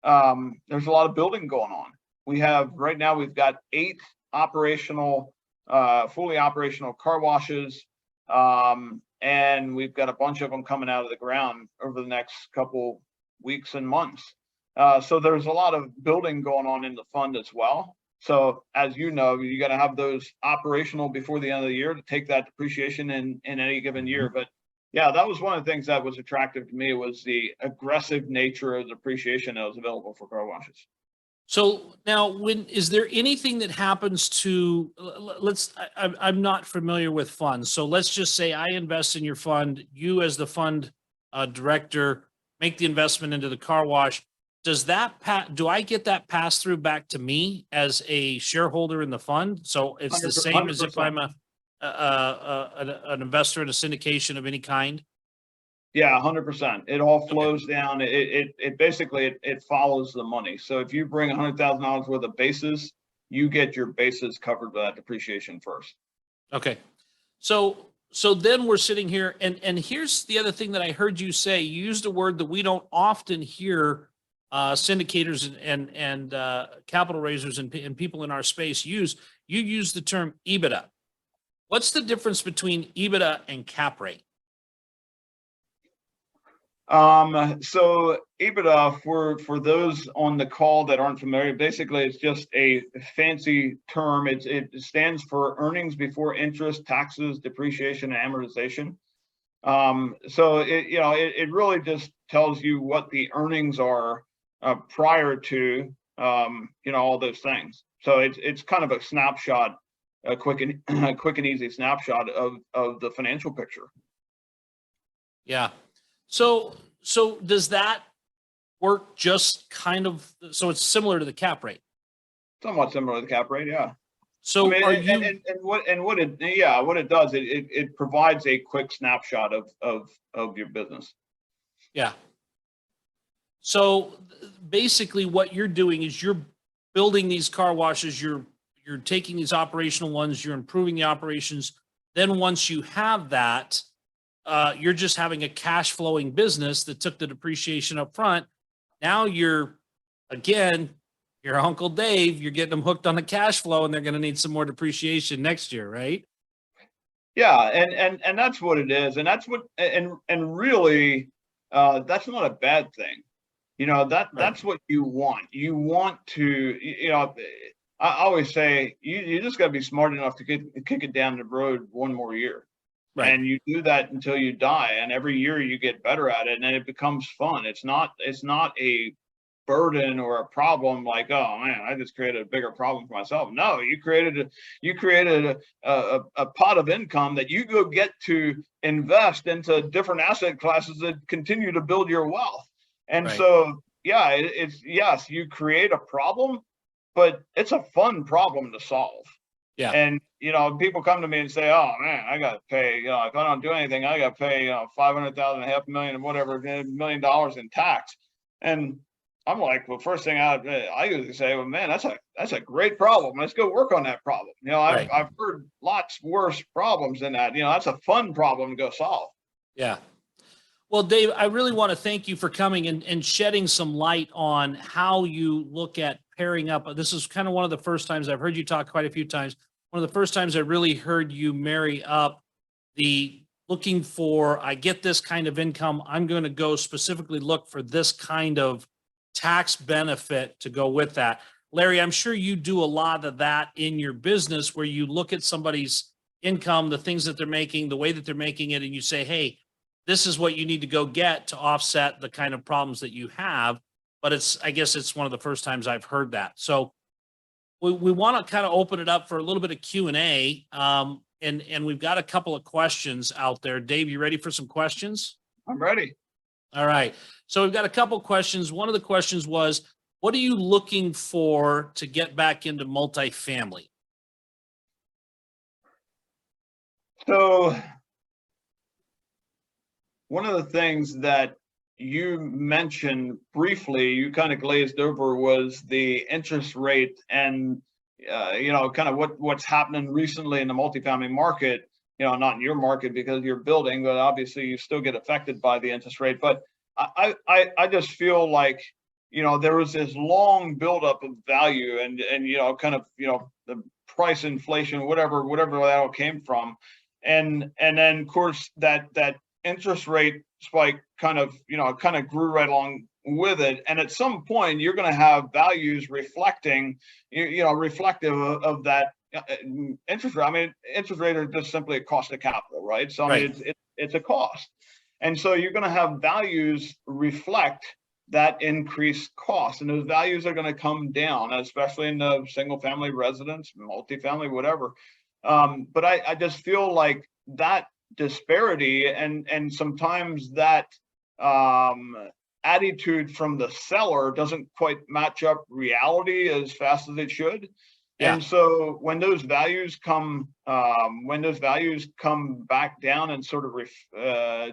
there's a lot of building going on. We have right now, we've got 8 operational, fully operational car washes, and we've got a bunch of them coming out of the ground over the next couple weeks and months. So there's a lot of building going on in the fund as well. So as you know, you got to have those operational before the end of the year to take that depreciation in any given year. But yeah, that was one of the things that was attractive to me, was the aggressive nature of depreciation that was available for car washes. So now, is there anything that happens to, I'm not familiar with funds. So let's just say I invest in your fund, you as the fund director make the investment into the car wash. Does that do I get that pass through back to me as a shareholder in the fund? So it's the same 100%. As if I'm an investor in a syndication of any kind? Yeah, 100%. It all flows down. It basically follows the money. So if you bring $100,000 worth of bases, you get your bases covered by that depreciation first. Okay. So then we're sitting here, and here's the other thing that I heard you say. You used a word that we don't often hear syndicators and capital raisers and people in our space use. You use the term EBITDA. What's the difference between EBITDA and cap rate? So EBITDA, for those on the call that aren't familiar, basically it's just a fancy term. It stands for earnings before interest, taxes, depreciation, and amortization. So it really just tells you what the earnings are prior to all those things. So it's kind of a snapshot, a quick and easy snapshot of the financial picture. Yeah. So does that work just kind of, so it's similar to the cap rate? Somewhat similar to the cap rate, yeah. So what it does, it provides a quick snapshot of your business. Yeah. So basically what you're doing is you're building these car washes, you're taking these operational ones, you're improving the operations. Then once you have that, you're just having a cash flowing business that took the depreciation up front. Now you're, again, your Uncle Dave, you're getting them hooked on the cash flow, and they're going to need some more depreciation next year, right? Yeah, and that's what it is. And that's what, and really, that's not a bad thing. That's what you want. You want to, I always say, you just got to be smart enough to kick it down the road one more year. Right. And you do that until you die, and every year you get better at it, and then it becomes fun. It's not a burden or a problem like, oh man, I just created a bigger problem for myself. No, you created a pot of income that you go get to invest into different asset classes that continue to build your wealth. And Right. so, yeah, it's, yes, you create a problem, but it's a fun problem to solve. Yeah. And, people come to me and say, oh man, I got to pay, if I don't do anything, I got to pay, 500,000, $500,000, and whatever, $1 million in tax. And I'm like, well, first thing I usually say, well, man, that's a great problem. Let's go work on that problem. Right. I've heard lots worse problems than that. That's a fun problem to go solve. Yeah. Well, Dave, I really want to thank you for coming and shedding some light on how you look at pairing up. This is kind of one of the first times I've heard you talk quite a few times. One of the first times I really heard you marry up the looking for, I get this kind of income, I'm going to go specifically look for this kind of tax benefit to go with that. Larry, I'm sure you do a lot of that in your business where you look at somebody's income, the things that they're making, the way that they're making it, and you say, hey, this is what you need to go get to offset the kind of problems that you have. But I guess it's one of the first times I've heard that. So we want to kind of open it up for a little bit of Q&A. And we've got a couple of questions out there. Dave, you ready for some questions? I'm ready. All right. So we've got a couple of questions. One of the questions was, what are you looking for to get back into multifamily? So one of the things that you mentioned briefly, you kind of glazed over, was the interest rate and, kind of what's happening recently in the multifamily market, not in your market because you're building, but obviously you still get affected by the interest rate. But I just feel like, there was this long buildup of value and, kind of, the price inflation, whatever that all came from. And then of course that interest rate spike kind of grew right along with it. And at some point you're going to have values reflecting, reflective of that interest rate. I mean, interest rate is just simply a cost of capital, right? So I mean, it's a cost. And so you're going to have values reflect that increased cost, and those values are going to come down, especially in the single family residence, multifamily, whatever. But I just feel like that disparity and sometimes that attitude from the seller doesn't quite match up reality as fast as it should. Yeah. And so when those values come back down and sort of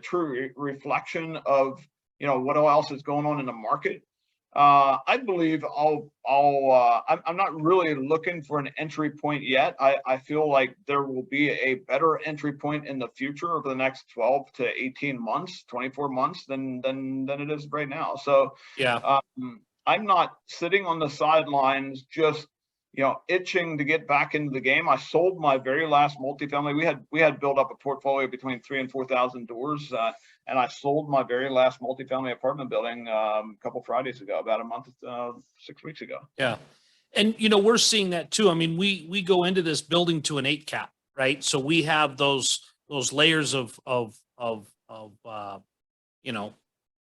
true reflection of what else is going on in the market, I believe I'm not really looking for an entry point yet. I feel like there will be a better entry point in the future over the next 12 to 18 months, 24 months than it is right now. So yeah, I'm not sitting on the sidelines just itching to get back into the game. I sold my very last multifamily. We had built up a portfolio between 3,000 and 4,000 doors. And I sold my very last multifamily apartment building a couple Fridays ago, about a month, 6 weeks ago. Yeah. And, we're seeing that too. I mean, we go into this building to an 8 cap, right? So we have those layers of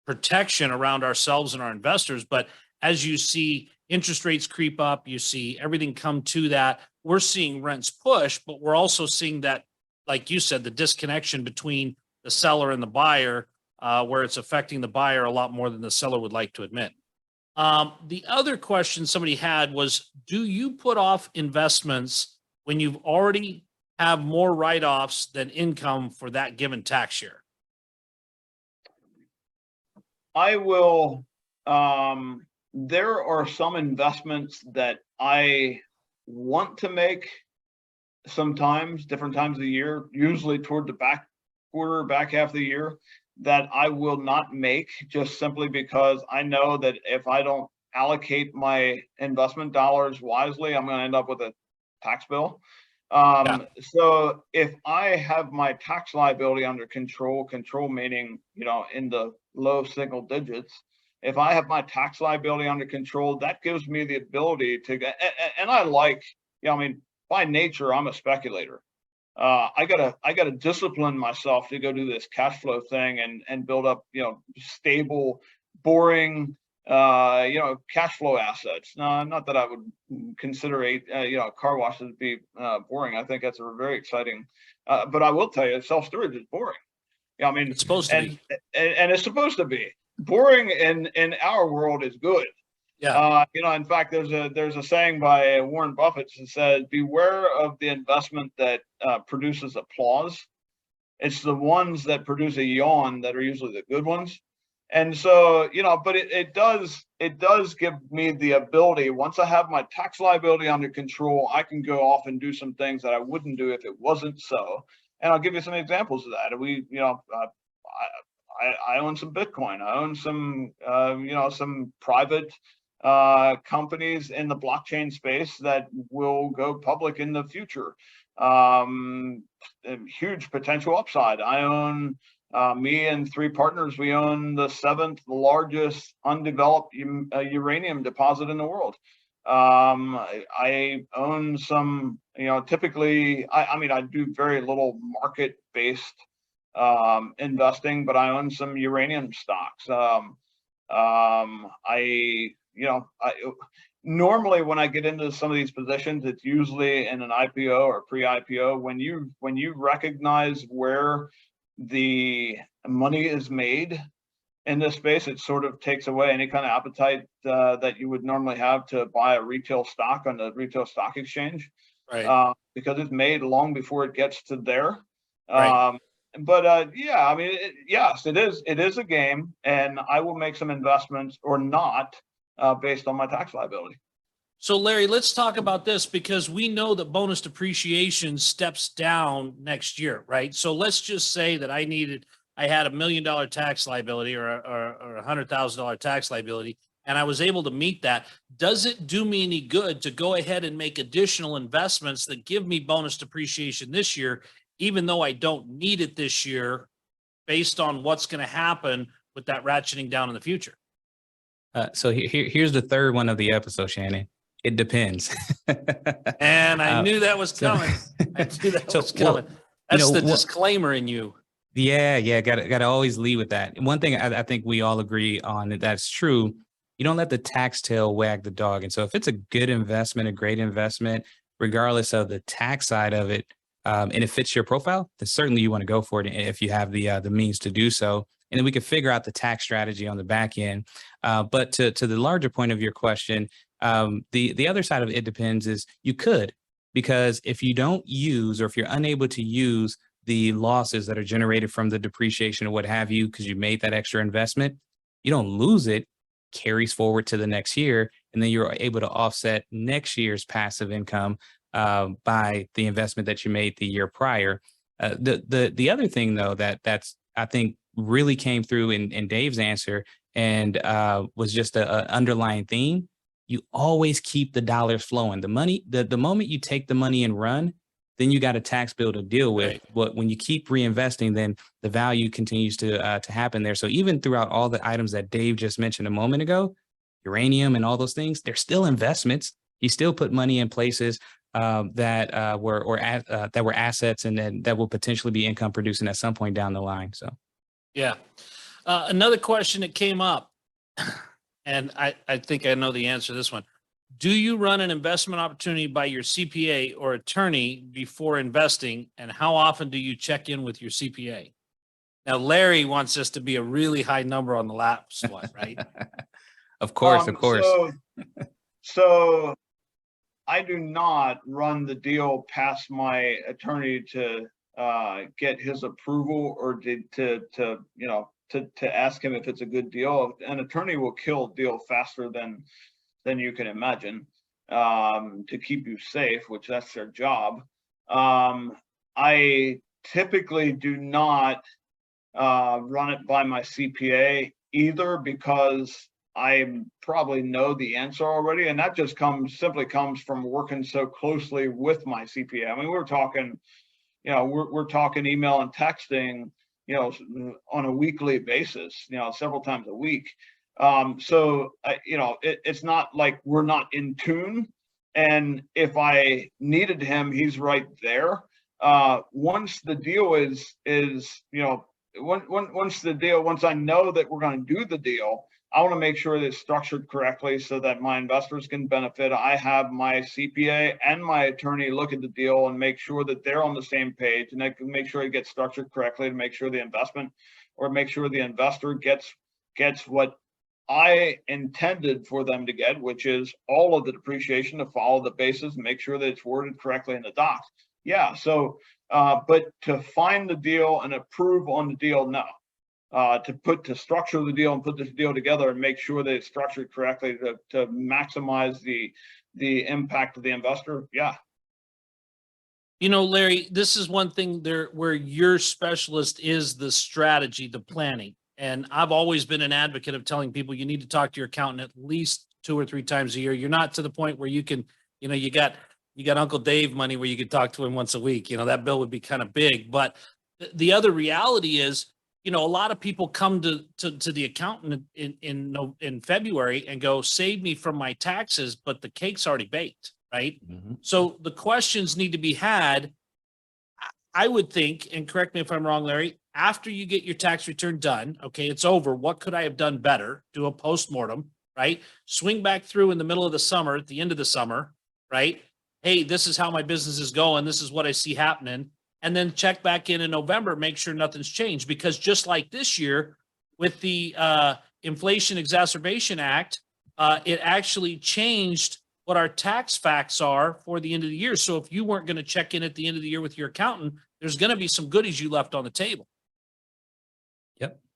protection around ourselves and our investors. But as you see interest rates creep up, you see everything come to that. We're seeing rents push, but we're also seeing that, like you said, the disconnection between the seller and the buyer, where it's affecting the buyer a lot more than the seller would like to admit. The other question somebody had was, do you put off investments when you've already have more write-offs than income for that given tax year? I will. There are some investments that I want to make sometimes, different times of the year, usually toward the back half of the year, that I will not make, just simply because I know that if I don't allocate my investment dollars wisely, I'm going to end up with a tax bill. So if I have my tax liability under control meaning, in the low single digits, if I have my tax liability under control, that gives me the ability to get, and I like, I mean, by nature, I'm a speculator. I gotta discipline myself to go do this cash flow thing and build up, stable, boring, cash flow assets. Not that I would consider car washes to be boring. I think that's a very exciting, but I will tell you, self-storage is boring. I mean, it's supposed to be, and it's supposed to be. boring in our world is good. Yeah. In fact, there's a saying by Warren Buffett that says, "Beware of the investment that produces applause. It's the ones that produce a yawn that are usually the good ones." And so, but it does give me the ability, once I have my tax liability under control, I can go off and do some things that I wouldn't do if it wasn't so. And I'll give you some examples of that. I own some Bitcoin. I own some, some private companies in the blockchain space that will go public in the future. Huge potential upside. I own, me and 3 partners, we own the 7th largest undeveloped uranium deposit in the world. I own some, typically, I do very little market-based investing, but I own some uranium stocks. Normally when I get into some of these positions, it's usually in an IPO or pre-IPO. When you recognize where the money is made in this space, it sort of takes away any kind of appetite that you would normally have to buy a retail stock on the retail stock exchange, Right. because it's made long before it gets to there. Right. Yes, it is a game, and I will make some investments or not based on my tax liability. So Larry, let's talk about this, because we know that bonus depreciation steps down next year, right? So let's just say that I had $1 million tax liability or a $100,000 tax liability, and I was able to meet that. Does it do me any good to go ahead and make additional investments that give me bonus depreciation this year, even though I don't need it this year, based on what's going to happen with that ratcheting down in the future? So here's the third one of the episode, Shannon. It depends. And I knew that was coming. I knew that was coming. That's the disclaimer in you. Yeah. Gotta always lead with that. One thing I think we all agree on that's true. You don't let the tax tail wag the dog. And so if it's a good investment, a great investment, regardless of the tax side of it, and it fits your profile, then certainly you want to go for it if you have the means to do so. And then we can figure out the tax strategy on the back end. But to the larger point of your question, the other side of it depends is you could, because if you don't use, or if you're unable to use the losses that are generated from the depreciation or what have you, because you made that extra investment, you don't lose it, carries forward to the next year. And then you're able to offset next year's passive income by the investment that you made the year prior. The other thing though, that's, I think, really came through in Dave's answer and was just an underlying theme. You always keep the dollars flowing. The money, the moment you take the money and run, then you got a tax bill to deal with. Right. But when you keep reinvesting, then the value continues to happen there. So even throughout all the items that Dave just mentioned a moment ago, uranium and all those things, they're still investments. You still put money in places that were assets, and then that will potentially be income producing at some point down the line. So, Yeah. Another question that came up, and I think I know the answer to this one. Do you run an investment opportunity by your CPA or attorney before investing? And how often do you check in with your CPA? Now, Larry wants this to be a really high number on the last one, right? of course. So I do not run the deal past my attorney to get his approval or to ask him if it's a good deal. An attorney will kill a deal faster than you can imagine, to keep you safe, which that's their job. I typically do not run it by my CPA either, because I probably know the answer already, and that just simply comes from working so closely with my CPA. I mean, we're talking email and texting, on a weekly basis, several times a week. It's not like we're not in tune. And if I needed him, he's right there. Once the deal once I know that we're going to do the deal, I want to make sure that it's structured correctly so that my investors can benefit. I have my CPA and my attorney look at the deal and make sure that they're on the same page, and I can make sure it gets structured correctly to make sure the investment, or make sure the investor gets gets what I intended for them to get, which is all of the depreciation to follow the basis and make sure that it's worded correctly in the docs. Yeah, so, but to find the deal and approve on the deal, no. To structure the deal and put this deal together and make sure that it's structured correctly to maximize the impact of the investor, yeah. You know, Larry, this is one thing there where your specialist is the strategy, the planning. And I've always been an advocate of telling people you need to talk to your accountant at least 2 or 3 times a year. You're not to the point where you can, you know, you got Uncle Dave money where you could talk to him once a week. You know, that bill would be kind of big. But the other reality is, you know, a lot of people come to the accountant in February and go, save me from my taxes, but the cake's already baked, right? Mm-hmm. So the questions need to be had, I would think, and correct me if I'm wrong, Larry, after you get your tax return done, okay, it's over. What could I have done better? Do a postmortem, right? Swing back through in the middle of the summer, at the end of the summer, right? Hey, this is how my business is going. This is what I see happening. And then check back in November, make sure nothing's changed. Because just like this year with the Inflation Exacerbation Act, it actually changed what our tax facts are for the end of the year. So if you weren't going to check in at the end of the year with your accountant, there's going to be some goodies you left on the table.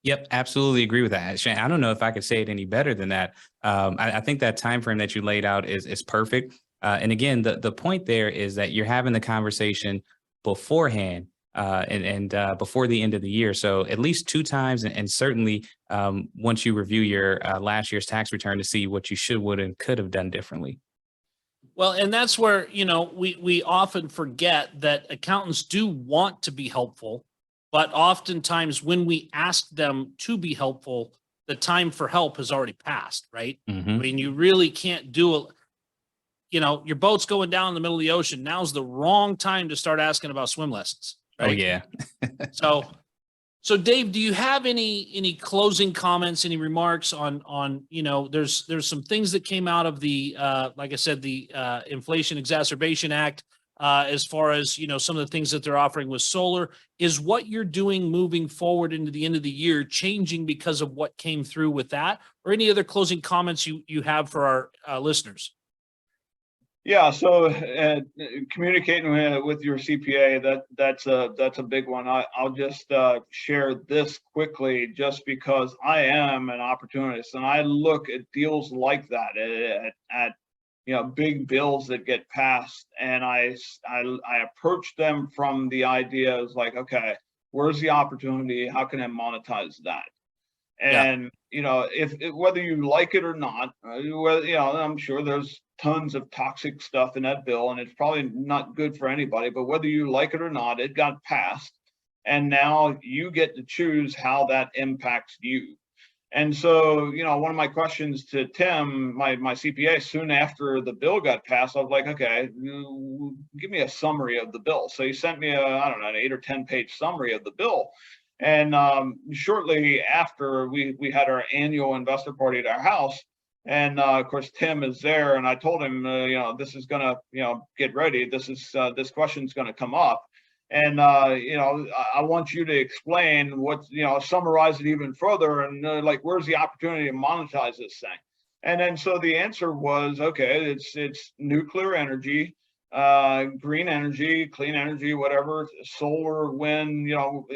Yep, absolutely agree with that. Shannon, I don't know if I could say it any better than that. I think that time frame that you laid out is perfect. And again, the point there is that you're having the conversation beforehand and before the end of the year. So at least 2 times, and certainly once you review your last year's tax return to see what you should, would, and could have done differently. Well, and that's where, you know, we often forget that accountants do want to be helpful, but oftentimes when we ask them to be helpful, the time for help has already passed, right? Mm-hmm. I mean, you really can't do you know, your boat's going down in the middle of the ocean. Now's the wrong time to start asking about swim lessons, right? Oh, yeah. So Dave, do you have any closing comments, any remarks on, you know, there's some things that came out of the, like I said, the Inflation Exacerbation Act, as far as, you know, some of the things that they're offering with solar. Is what you're doing moving forward into the end of the year changing because of what came through with that, or any other closing comments you have for our listeners? Yeah, so communicating with your CPA, that's a big one. I'll just share this quickly, just because I am an opportunist and I look at deals like that at you know, big bills that get passed, and I approach them from the idea of like, okay, where's the opportunity? How can I monetize that? And you know, if whether you like it or not, whether, you know, I'm sure there's tons of toxic stuff in that bill, and it's probably not good for anybody. But whether you like it or not, it got passed, and now you get to choose how that impacts you. And so, you know, one of my questions to Tim, my CPA, soon after the bill got passed, I was like, okay, give me a summary of the bill. So he sent me I don't know, an 8 or 10 page summary of the bill. And shortly after, we had our annual investor party at our house. And of course, Tim is there. And I told him, you know, this is going to, you know, get ready. This question's going to come up. And, you know, I want you to explain what, you know, summarize it even further. And like, where's the opportunity to monetize this thing? And then so the answer was, okay, it's nuclear energy, green energy, clean energy, whatever, solar, wind, you know,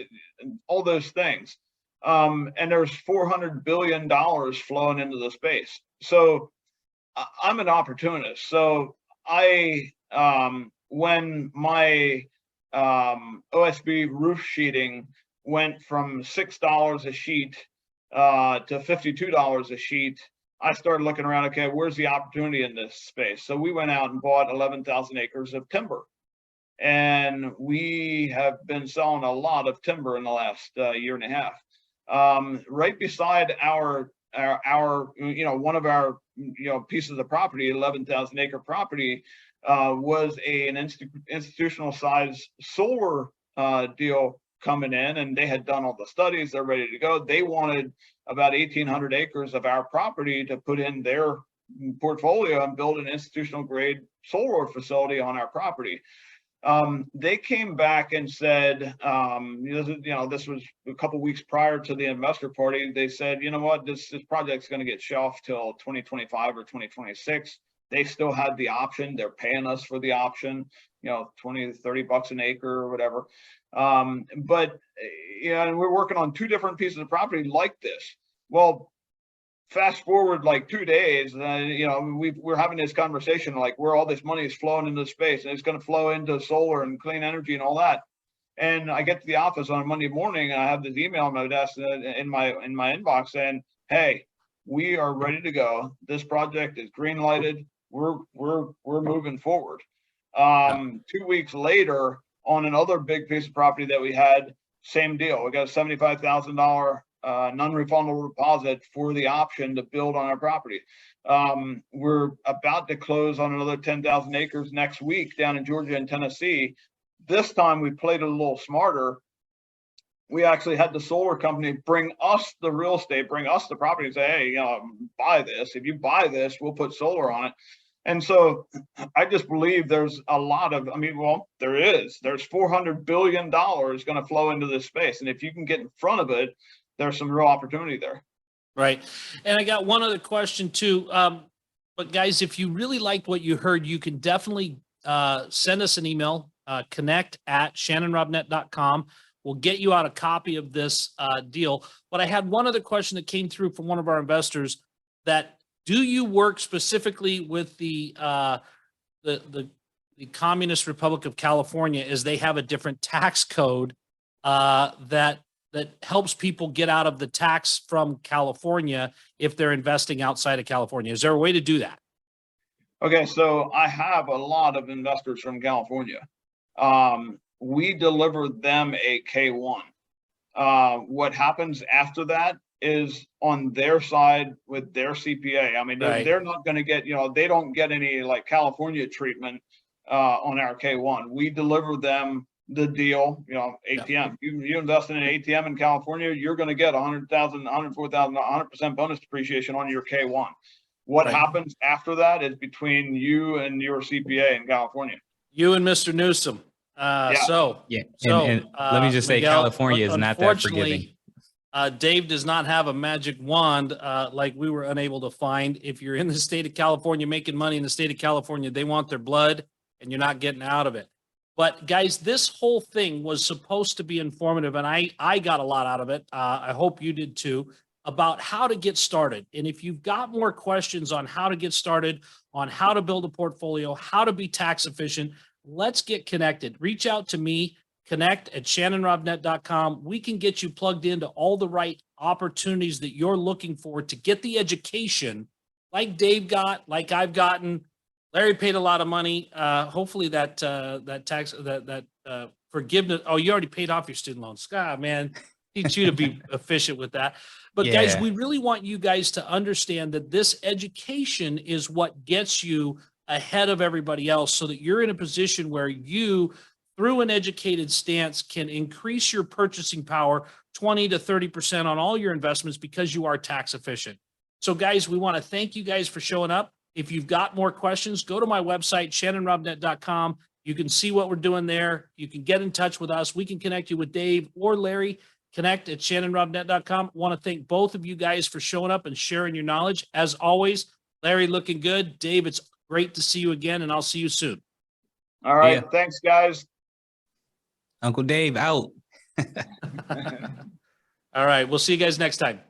all those things. And there's $400 billion flowing into the space. So I'm an opportunist. So when my OSB roof sheeting went from $6 a sheet to $52 a sheet, I started looking around, okay, where's the opportunity in this space? So we went out and bought 11,000 acres of timber. And we have been selling a lot of timber in the last year and a half. Right beside our you know, one of our, you know, pieces of property, 11,000 acre property, was an institutional size solar deal coming in, and they had done all the studies. They're ready to go. They wanted about 1,800 acres of our property to put in their portfolio and build an institutional grade solar facility on our property. They came back and said, this was a couple weeks prior to the investor party. They said, you know what, this project's going to get shelved till 2025 or 2026. They still had the option. They're paying us for the option, 20 to 30 bucks an acre or whatever. But and we're working on 2 different pieces of property like this. Well, fast forward like 2 days, we're having this conversation like where all this money is flowing into space, and it's going to flow into solar and clean energy and all that. And I get to the office on a Monday morning, and I have this email on my desk in my inbox saying, "Hey, we are ready to go. This project is green lighted. We're moving forward." 2 weeks later, on another big piece of property that we had, same deal. We got a $75,000 non-refundable deposit for the option to build on our property. We're about to close on another 10,000 acres next week down in Georgia and Tennessee. This time we played it a little smarter. We actually had the solar company bring us the real estate, bring us the property and say, "Hey, buy this. If you buy this, we'll put solar on it." And so I just believe there's a lot of, there's $400 billion going to flow into this space. And if you can get in front of it, there's some real opportunity there. Right. And I got one other question too. But guys, if you really liked what you heard, you can definitely send us an email, connect@shannonrobnett.com. We'll get you out a copy of this deal. But I had one other question that came through from one of our investors that, do you work specifically with the Communist Republic of California, as they have a different tax code that helps people get out of the tax from California if they're investing outside of California? Is there a way to do that? Okay, so I have a lot of investors from California. We deliver them a K-1. What happens after that is on their side with their CPA. I mean, they're not going to get, they don't get any like California treatment on our K-1. We deliver them the deal, ATM. Yeah. You invest in an ATM in California, you're going to get 100,000, 104,000, 100% bonus depreciation on your K-1. What happens after that is between you and your CPA in California. You and Mr. Newsom. So let me just say, Miguel, California is not that forgiving. Dave does not have a magic wand like we were unable to find. If you're in the state of California making money in the state of California, they want their blood and you're not getting out of it. But guys, this whole thing was supposed to be informative, and I got a lot out of it. I hope you did too, about how to get started. And if you've got more questions on how to get started, on how to build a portfolio, how to be tax efficient, let's get connected. Reach out to me. Connect@shannonrobnett.com. We can get you plugged into all the right opportunities that you're looking for to get the education like Dave got, like I've gotten. Larry paid a lot of money. Hopefully that tax forgiveness. Oh, you already paid off your student loans. God, man, teach you to be efficient with that. But guys, we really want you guys to understand that this education is what gets you ahead of everybody else, so that you're in a position where you, through an educated stance, can increase your purchasing power 20 to 30% on all your investments because you are tax efficient. So guys, we want to thank you guys for showing up. If you've got more questions, go to my website, shannonrobnett.com. You can see what we're doing there. You can get in touch with us. We can connect you with Dave or Larry. Connect@shannonrobnett.com. Want to thank both of you guys for showing up and sharing your knowledge. As always, Larry, looking good. Dave, it's great to see you again, and I'll see you soon. All right. Yeah. Thanks, guys. Uncle Dave out. All right. We'll see you guys next time.